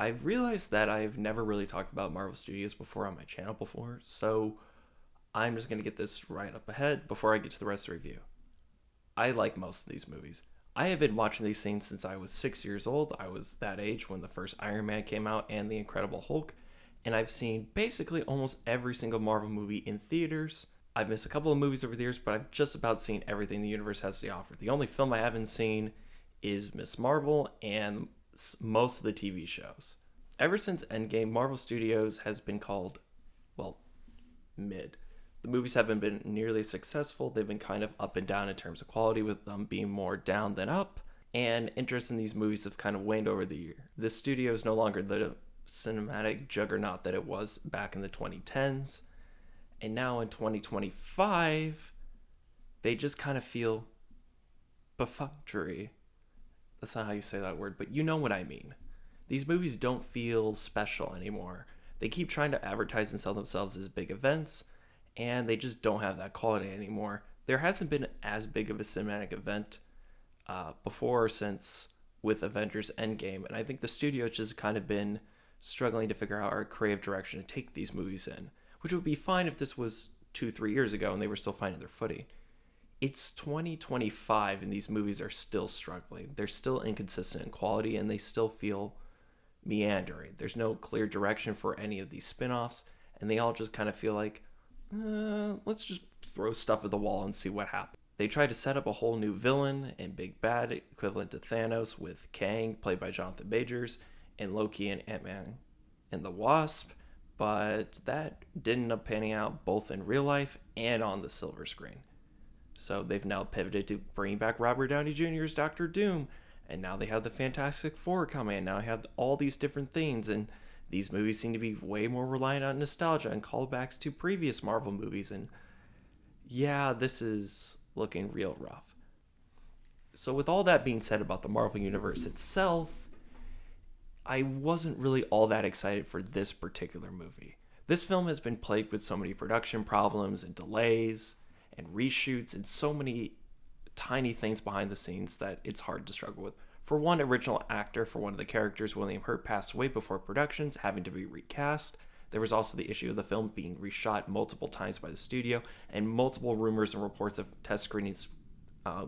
I've realized that I've never really talked about Marvel Studios before on my channel before, so I'm just going to get this right up ahead before I get to the rest of the review. I like most of these movies. I have been watching these scenes since I was 6 years old. I was that age when the first Iron Man came out and The Incredible Hulk, and I've seen basically almost every single Marvel movie in theaters. I've missed a couple of movies over the years, but I've just about seen everything the universe has to offer. The only film I haven't seen is Miss Marvel and most of the TV shows. Ever since Endgame, Marvel Studios has been called, well, mid. The movies haven't been nearly as successful. They've been kind of up and down in terms of quality, with them being more down than up. And interest in these movies have kind of waned over the year. This studio is no longer the cinematic juggernaut that it was back in the 2010s. And now in 2025, they just kind of feel perfunctory. That's not how you say that word, but you know what I mean. These movies don't feel special anymore. They keep trying to advertise and sell themselves as big events, and they just don't have that quality anymore. There hasn't been as big of a cinematic event before since with Avengers Endgame, and I think the studio has just kind of been struggling to figure out our creative direction to take these movies in, which would be fine if this was 2-3 years ago and they were still finding their footing. It's 2025 and these movies are still struggling. They're still inconsistent in quality and they still feel meandering. There's no clear direction for any of these spin-offs, and they all just kind of feel like, let's just throw stuff at the wall and see what happens. They tried to set up a whole new villain and big bad equivalent to Thanos with Kang, played by Jonathan Majors, and Loki and Ant-Man and the Wasp, but that didn't end up panning out both in real life and on the silver screen. So they've now pivoted to bringing back Robert Downey Jr.'s Doctor Doom, and now they have the Fantastic Four coming, and now I have all these different things, and these movies seem to be way more reliant on nostalgia and callbacks to previous Marvel movies, and yeah, this is looking real rough. So with all that being said about the Marvel Universe itself, I wasn't really all that excited for this particular movie. This film has been plagued with so many production problems and delays and reshoots and so many tiny things behind the scenes that it's hard to struggle with. For one, original actor for one of the characters, William Hurt, passed away before productions, having to be recast. There was also the issue of the film being reshot multiple times by the studio, and multiple rumors and reports of test screenings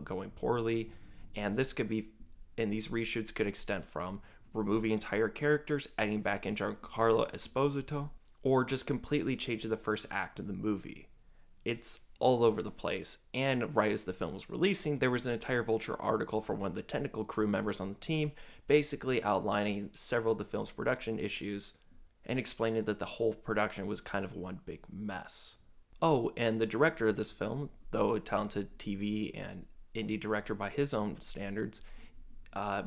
going poorly. And these reshoots could extend from removing entire characters, adding back in Giancarlo Esposito, or just completely changing the first act of the movie. It's all over the place, and right as the film was releasing, there was an entire Vulture article from one of the technical crew members on the team, basically outlining several of the film's production issues and explaining that the whole production was kind of one big mess. Oh, and the director of this film, though a talented TV and indie director by his own standards,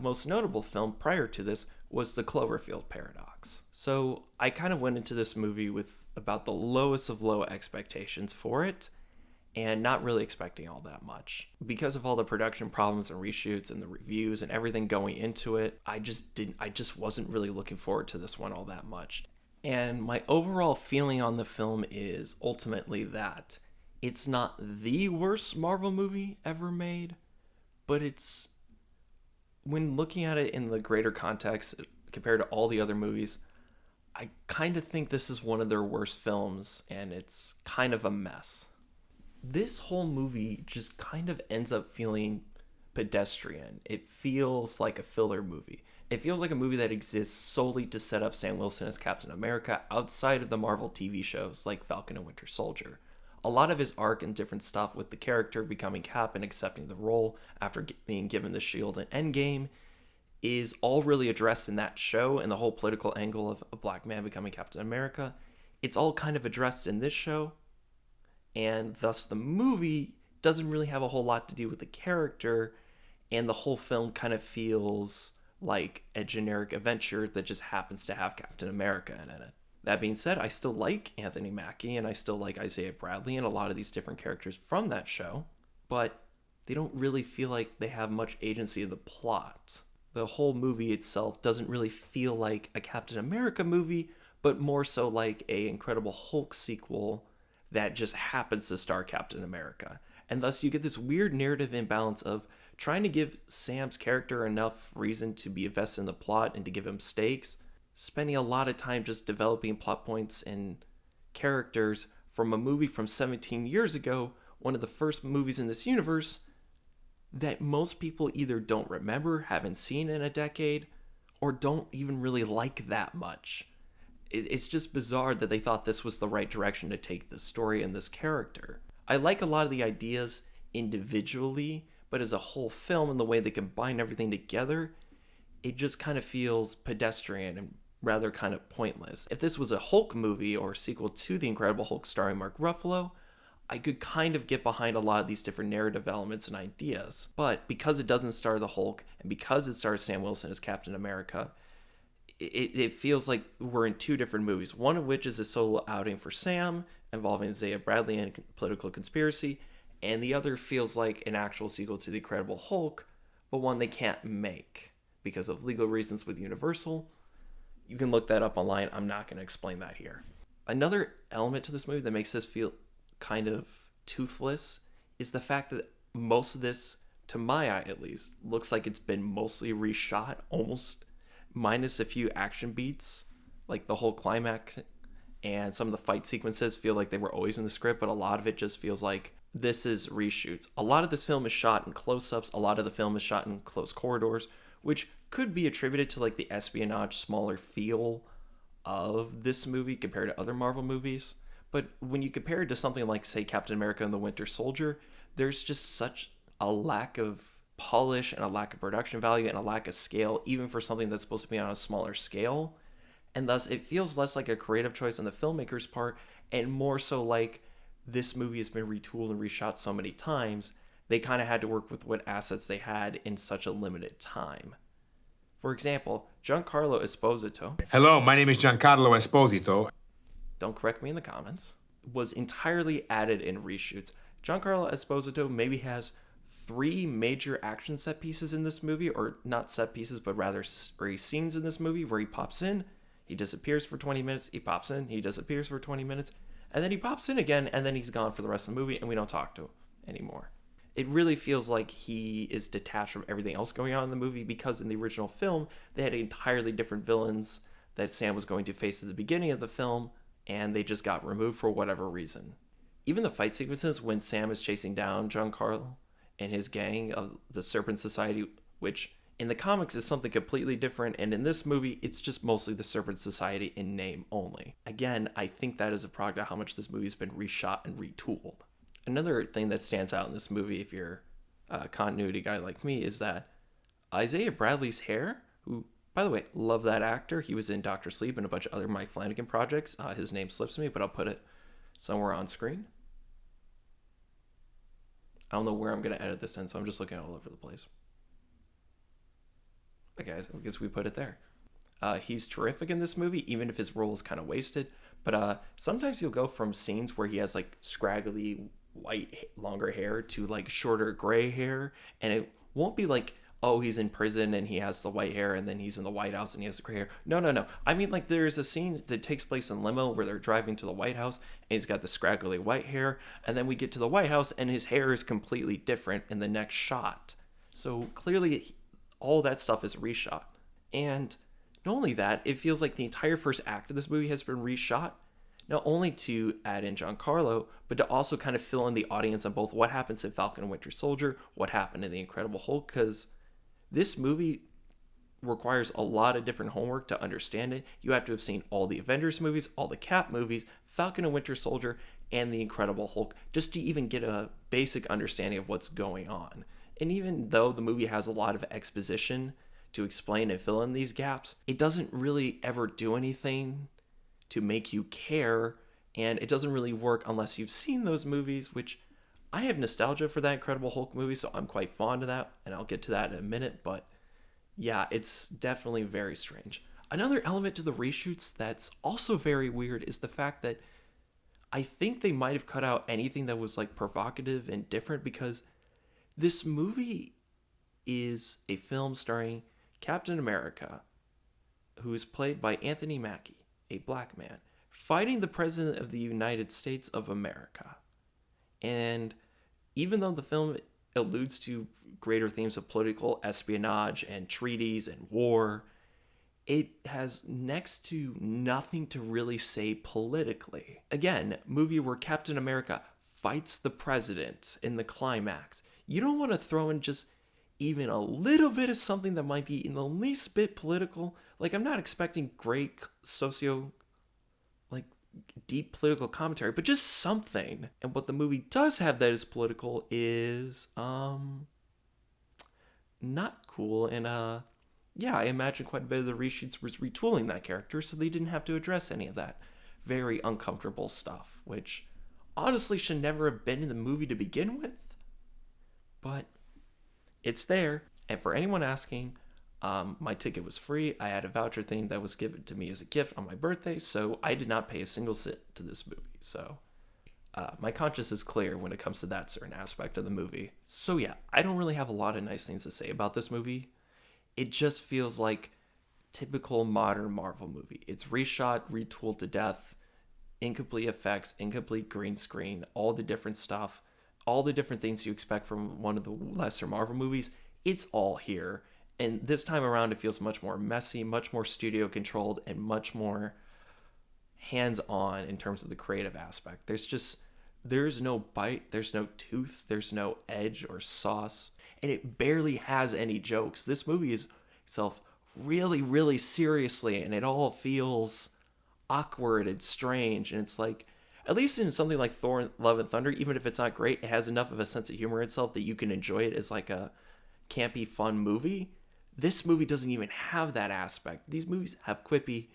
most notable film prior to this was The Cloverfield Paradox. So I kind of went into this movie with about the lowest of low expectations for it, and not really expecting all that much. Because of all the production problems and reshoots and the reviews and everything going into it, I just wasn't really looking forward to this one all that much. And my overall feeling on the film is ultimately that it's not the worst Marvel movie ever made, but it's, when looking at it in the greater context compared to all the other movies, I kind of think this is one of their worst films, and it's kind of a mess. This whole movie just kind of ends up feeling pedestrian. It feels like a filler movie. It feels like a movie that exists solely to set up Sam Wilson as Captain America outside of the Marvel TV shows like Falcon and Winter Soldier. A lot of his arc and different stuff with the character becoming Cap and accepting the role after being given the shield in Endgame is all really addressed in that show, and the whole political angle of a black man becoming Captain America. It's all kind of addressed in this show, and thus the movie doesn't really have a whole lot to do with the character, and the whole film kind of feels like a generic adventure that just happens to have Captain America in it. That being said, I still like Anthony Mackie, and I still like Isaiah Bradley and a lot of these different characters from that show, but they don't really feel like they have much agency in the plot. The whole movie itself doesn't really feel like a Captain America movie, but more so like a Incredible Hulk sequel that just happens to star Captain America. And thus you get this weird narrative imbalance of trying to give Sam's character enough reason to be invested in the plot and to give him stakes, spending a lot of time just developing plot points and characters from a movie from 17 years ago, one of the first movies in this universe that most people either don't remember, haven't seen in a decade, or don't even really like that much. It's just bizarre that they thought this was the right direction to take this story and this character. I like a lot of the ideas individually, but as a whole film and the way they combine everything together, it just kind of feels pedestrian and rather kind of pointless. If this was a Hulk movie or sequel to The Incredible Hulk starring Mark Ruffalo, I could kind of get behind a lot of these different narrative elements and ideas. But because it doesn't star the Hulk, and because it stars Sam Wilson as Captain America, it feels like we're in two different movies. One of which is a solo outing for Sam, involving Zaya Bradley and political conspiracy, and the other feels like an actual sequel to The Incredible Hulk, but one they can't make because of legal reasons with Universal. You can look that up online. I'm not going to explain that here. Another element to this movie that makes this feel kind of toothless is the fact that most of this, to my eye at least, looks like it's been mostly reshot, almost minus a few action beats, like the whole climax and some of the fight sequences feel like they were always in the script, but a lot of it just feels like this is reshoots. A lot of this film is shot in close-ups, a lot of the film is shot in close corridors, which could be attributed to like the espionage, smaller feel of this movie compared to other Marvel movies. But when you compare it to something like, say, Captain America and the Winter Soldier, there's just such a lack of polish and a lack of production value and a lack of scale, even for something that's supposed to be on a smaller scale. And thus, it feels less like a creative choice on the filmmaker's part and more so like this movie has been retooled and reshot so many times, they kind of had to work with what assets they had in such a limited time. For example, Giancarlo Esposito, hello, my name is Giancarlo Esposito. Don't correct me in the comments, was entirely added in reshoots. Giancarlo Esposito maybe has 3 major action set pieces in this movie, or not set pieces, but rather scenes in this movie where he pops in, he disappears for 20 minutes, he pops in, he disappears for 20 minutes, and then he pops in again, and then he's gone for the rest of the movie, and we don't talk to him anymore. It really feels like he is detached from everything else going on in the movie, because in the original film, they had entirely different villains that Sam was going to face at the beginning of the film, and they just got removed for whatever reason. Even the fight sequences when Sam is chasing down Giancarlo and his gang of the Serpent Society, which in the comics is something completely different, and in this movie, it's just mostly the Serpent Society in name only. Again, I think that is a product of how much this movie's been reshot and retooled. Another thing that stands out in this movie, if you're a continuity guy like me, is that Isaiah Bradley's hair, who, by the way, love that actor. He was in Dr. Sleep and a bunch of other Mike Flanagan projects. His name slips me, but I'll put it somewhere on screen. I don't know where I'm going to edit this in, so I'm just looking all over the place. Okay, I guess we put it there. He's terrific in this movie, even if his role is kind of wasted. But sometimes you'll go from scenes where he has like scraggly white, longer hair to like shorter gray hair. And it won't be like, oh, he's in prison and he has the white hair and then he's in the White House and he has the gray hair. No. I mean, like there's a scene that takes place in limo where they're driving to the White House and he's got the scraggly white hair. And then we get to the White House and his hair is completely different in the next shot. So clearly all that stuff is reshot. And not only that, it feels like the entire first act of this movie has been reshot, not only to add in Giancarlo, but to also kind of fill in the audience on both what happens in Falcon and Winter Soldier, what happened in The Incredible Hulk, because this movie requires a lot of different homework to understand it. You have to have seen all the Avengers movies, all the Cap movies, Falcon and Winter Soldier, and The Incredible Hulk, just to even get a basic understanding of what's going on. And even though the movie has a lot of exposition to explain and fill in these gaps, it doesn't really ever do anything to make you care, and it doesn't really work unless you've seen those movies, which I have nostalgia for that Incredible Hulk movie, so I'm quite fond of that, and I'll get to that in a minute, but yeah, it's definitely very strange. Another element to the reshoots that's also very weird is the fact that I think they might have cut out anything that was like provocative and different, because this movie is a film starring Captain America, who is played by Anthony Mackie, a black man, fighting the President of the United States of America. And even though the film alludes to greater themes of political espionage and treaties and war, it has next to nothing to really say politically. Again, movie where Captain America fights the president in the climax. You don't want to throw in just even a little bit of something that might be in the least bit political. Like, I'm not expecting great like deep political commentary, but just something. And what the movie does have that is political is not cool. And yeah, I imagine quite a bit of the reshoots was retooling that character so they didn't have to address any of that very uncomfortable stuff, which honestly should never have been in the movie to begin with. But it's there. And for anyone asking, my ticket was free. I had a voucher thing that was given to me as a gift on my birthday, so I did not pay a single cent to this movie. So my conscience is clear when it comes to that certain aspect of the movie. So yeah, I don't really have a lot of nice things to say about this movie. It just feels like typical modern Marvel movie. It's reshot, retooled to death, incomplete effects, incomplete green screen, all the different stuff, all the different things you expect from one of the lesser Marvel movies. It's all here. And this time around, it feels much more messy, much more studio controlled, and much more hands-on in terms of the creative aspect. There's no bite, there's no tooth, there's no edge or sauce, and it barely has any jokes. This movie is itself really, really seriously, and it all feels awkward and strange. And it's like, at least in something like Thor: Love and Thunder, even if it's not great, it has enough of a sense of humor itself that you can enjoy it as like a campy, fun movie. This movie doesn't even have that aspect. These movies have quippy,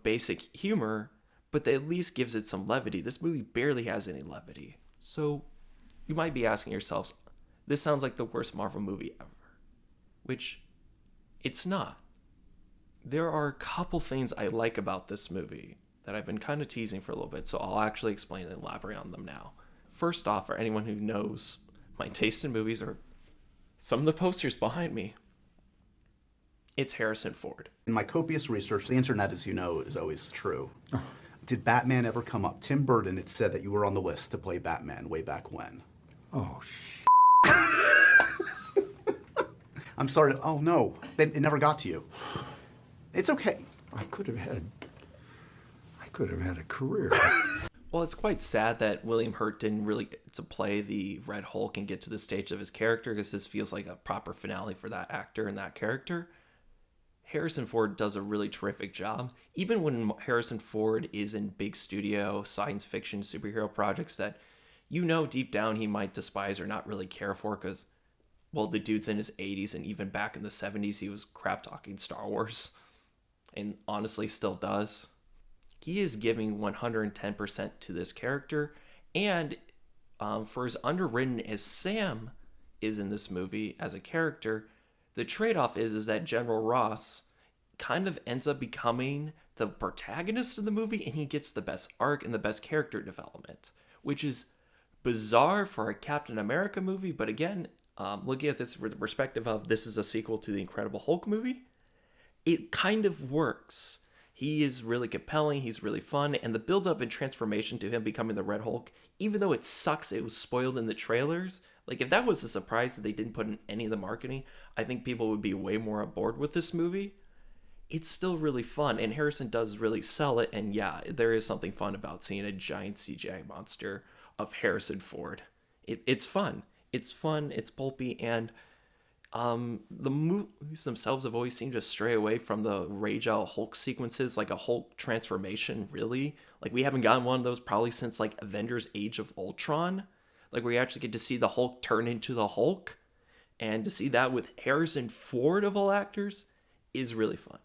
basic humor, but that at least gives it some levity. This movie barely has any levity. So you might be asking yourselves, this sounds like the worst Marvel movie ever, which it's not. There are a couple things I like about this movie that I've been kind of teasing for a little bit, so I'll actually explain and elaborate on them now. First off, for anyone who knows my taste in movies or some of the posters behind me, it's Harrison Ford. In my copious research, the internet, as you know, is always true. Did Batman ever come up? Tim Burton had said that you were on the list to play Batman way back when. Oh, I'm sorry. Oh, no. It never got to you. It's okay. I could have had a career. Well, it's quite sad that William Hurt didn't really get to play the Red Hulk and get to the stage of his character, because this feels like a proper finale for that actor and that character. Harrison Ford does a really terrific job. Even when Harrison Ford is in big studio science fiction superhero projects that deep down he might despise or not really care for, because, well, the dude's in his 80s, and even back in the 70s he was crap talking Star Wars, and honestly still does. He is giving 110% to this character, and for as underwritten as Sam is in this movie as a character, the trade-off is that General Ross kind of ends up becoming the protagonist of the movie, and he gets the best arc and the best character development, which is bizarre for a Captain America movie. But again, looking at this from the perspective of this is a sequel to the Incredible Hulk movie, it kind of works. He is really compelling, he's really fun, and the build-up and transformation to him becoming the Red Hulk, even though it sucks it was spoiled in the trailers, like if that was a surprise that they didn't put in any of the marketing, I think people would be way more on board with this movie. It's still really fun, and Harrison does really sell it, and yeah, there is something fun about seeing a giant CGI monster of Harrison Ford. It's fun. It's fun, it's pulpy, and the movies themselves have always seemed to stray away from the rage out Hulk sequences, like a Hulk transformation, really. Like, we haven't gotten one of those probably since, like, Avengers Age of Ultron. Like, where you actually get to see the Hulk turn into the Hulk. And to see that with Harrison Ford, of all actors, is really fun.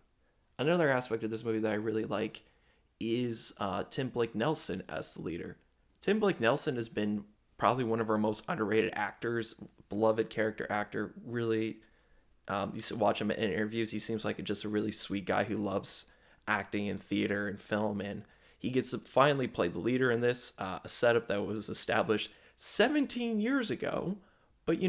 Another aspect of this movie that I really like is Tim Blake Nelson as the leader. Tim Blake Nelson has been probably one of our most underrated actors, beloved character actor. Really, you should watch him in interviews. He seems like just a really sweet guy who loves acting in theater and film, and he gets to finally play the leader in this, a setup that was established 17 years ago. But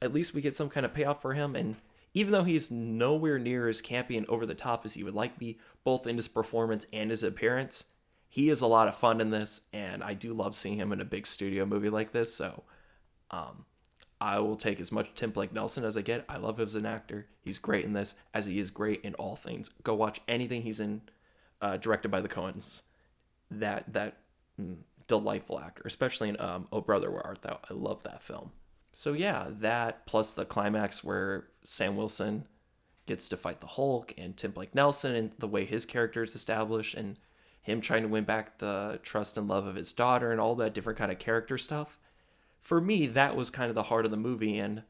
at least we get some kind of payoff for him, and even though he's nowhere near as campy and over the top as he would like to be, both in his performance and his appearance, he is a lot of fun in this, and I do love seeing him in a big studio movie like this. So I will take as much Tim Blake Nelson as I get. I love him as an actor. He's great in this, as he is great in all things. Go watch anything he's in, directed by the Coens. Delightful actor, especially in Oh Brother, Where Art Thou? I love that film. So yeah, that plus the climax where Sam Wilson gets to fight the Hulk and Tim Blake Nelson and the way his character is established and him trying to win back the trust and love of his daughter and all that different kind of character stuff. For me, that was kind of the heart of the movie. And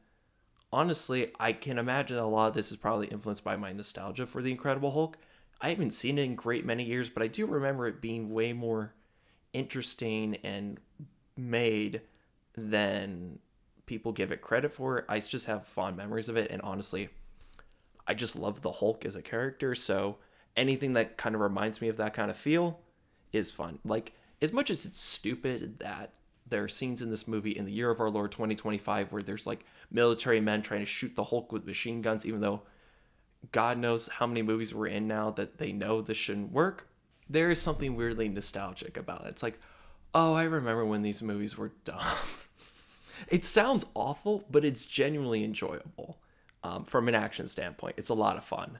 honestly, I can imagine a lot of this is probably influenced by my nostalgia for The Incredible Hulk. I haven't seen it in great many years, but I do remember it being way more interesting and made than people give it credit for. I just have fond memories of it, and honestly, I just love the Hulk as a character, so anything that kind of reminds me of that kind of feel is fun. Like, as much as it's stupid that there are scenes in this movie in the year of our Lord 2025 where there's like military men trying to shoot the Hulk with machine guns, even though God knows how many movies we're in now that they know this shouldn't work, there is something weirdly nostalgic about it. It's like, oh, I remember when these movies were dumb. It sounds awful, but it's genuinely enjoyable from an action standpoint. It's a lot of fun.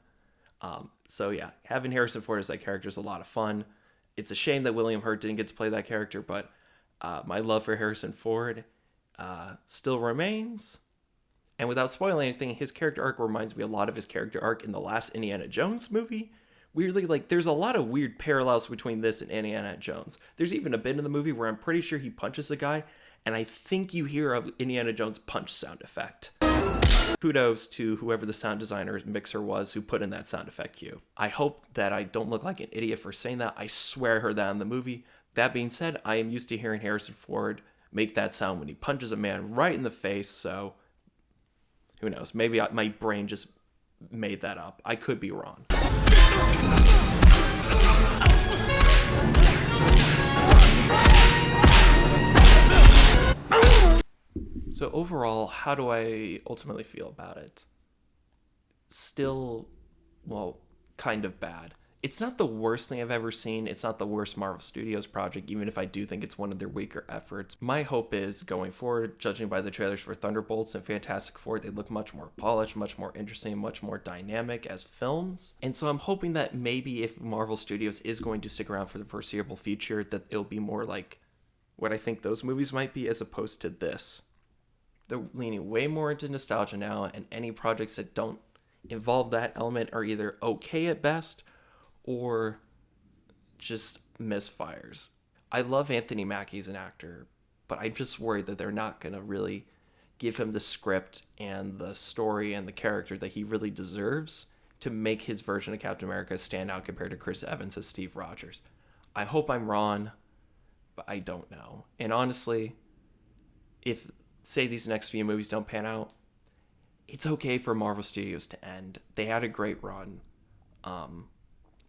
So yeah, having Harrison Ford as that character is a lot of fun. It's a shame that William Hurt didn't get to play that character, but my love for Harrison Ford still remains. And without spoiling anything, his character arc reminds me a lot of his character arc in the last Indiana Jones movie. Weirdly, like, there's a lot of weird parallels between this and Indiana Jones. There's even a bit in the movie where I'm pretty sure he punches a guy, and I think you hear a Indiana Jones punch sound effect. Kudos to whoever the sound designer mixer was who put in that sound effect cue. I hope that I don't look like an idiot for saying that. I swear I heard that in the movie. That being said, I am used to hearing Harrison Ford make that sound when he punches a man right in the face, so who knows? Maybe my brain just made that up. I could be wrong. So overall, how do I ultimately feel about it? Still, well, kind of bad. It's not the worst thing I've ever seen. It's not the worst Marvel Studios project, even if I do think it's one of their weaker efforts. My hope is, going forward, judging by the trailers for Thunderbolts and Fantastic Four, they look much more polished, much more interesting, much more dynamic as films. And so I'm hoping that maybe if Marvel Studios is going to stick around for the foreseeable future, that it'll be more like what I think those movies might be as opposed to this. They're leaning way more into nostalgia now, and any projects that don't involve that element are either okay at best or just misfires. I love Anthony Mackie as an actor, but I'm just worried that they're not going to really give him the script and the story and the character that he really deserves to make his version of Captain America stand out compared to Chris Evans as Steve Rogers. I hope I'm wrong, but I don't know. And honestly, if, say, these next few movies don't pan out, it's okay for Marvel Studios to end. They had a great run.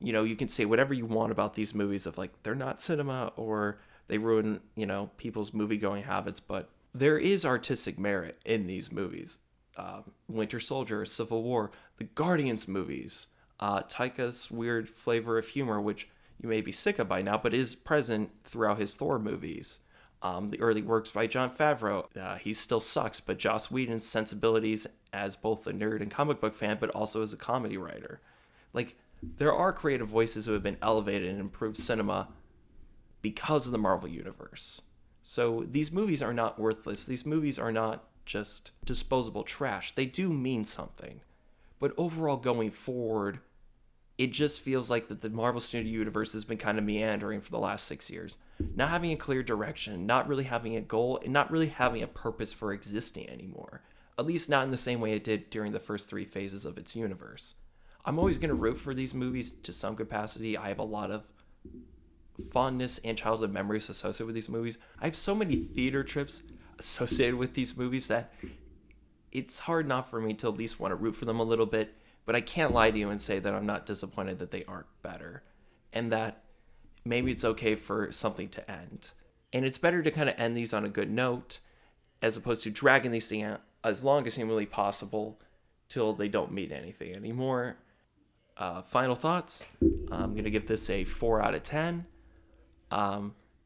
You know, you can say whatever you want about these movies of like, they're not cinema or they ruin, you know, people's movie-going habits, but there is artistic merit in these movies. Winter Soldier, Civil War, the Guardians movies, Taika's weird flavor of humor, which you may be sick of by now, but is present throughout his Thor movies. The early works by Jon Favreau. He still sucks, but Joss Whedon's sensibilities as both a nerd and comic book fan, but also as a comedy writer. Like, there are creative voices who have been elevated and improved cinema because of the Marvel Universe. So these movies are not worthless. These movies are not just disposable trash. They do mean something. But overall, going forward, it just feels like that the Marvel Studio Universe has been kind of meandering for the last 6 years. Not having a clear direction, not really having a goal, and not really having a purpose for existing anymore. At least not in the same way it did during the first 3 phases of its universe. I'm always going to root for these movies to some capacity. I have a lot of fondness and childhood memories associated with these movies. I have so many theater trips associated with these movies that it's hard not for me to at least want to root for them a little bit. But I can't lie to you and say that I'm not disappointed that they aren't better. And that maybe it's okay for something to end. And it's better to kind of end these on a good note as opposed to dragging these things out as long as humanly possible till they don't mean anything anymore. Final thoughts. I'm going to give this a 4 out of 10.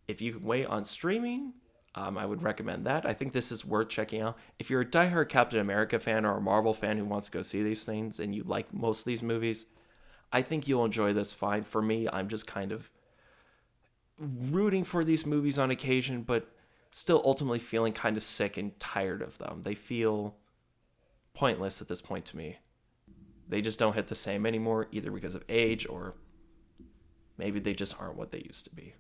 If you can wait on streaming, I would recommend that. I think this is worth checking out. If you're a diehard Captain America fan or a Marvel fan who wants to go see these things and you like most of these movies, I think you'll enjoy this fine. For me, I'm just kind of rooting for these movies on occasion, but still ultimately feeling kind of sick and tired of them. They feel pointless at this point to me. They just don't hit the same anymore, either because of age or maybe they just aren't what they used to be.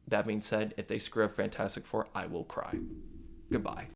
That being said, if they screw up Fantastic Four, I will cry. Goodbye.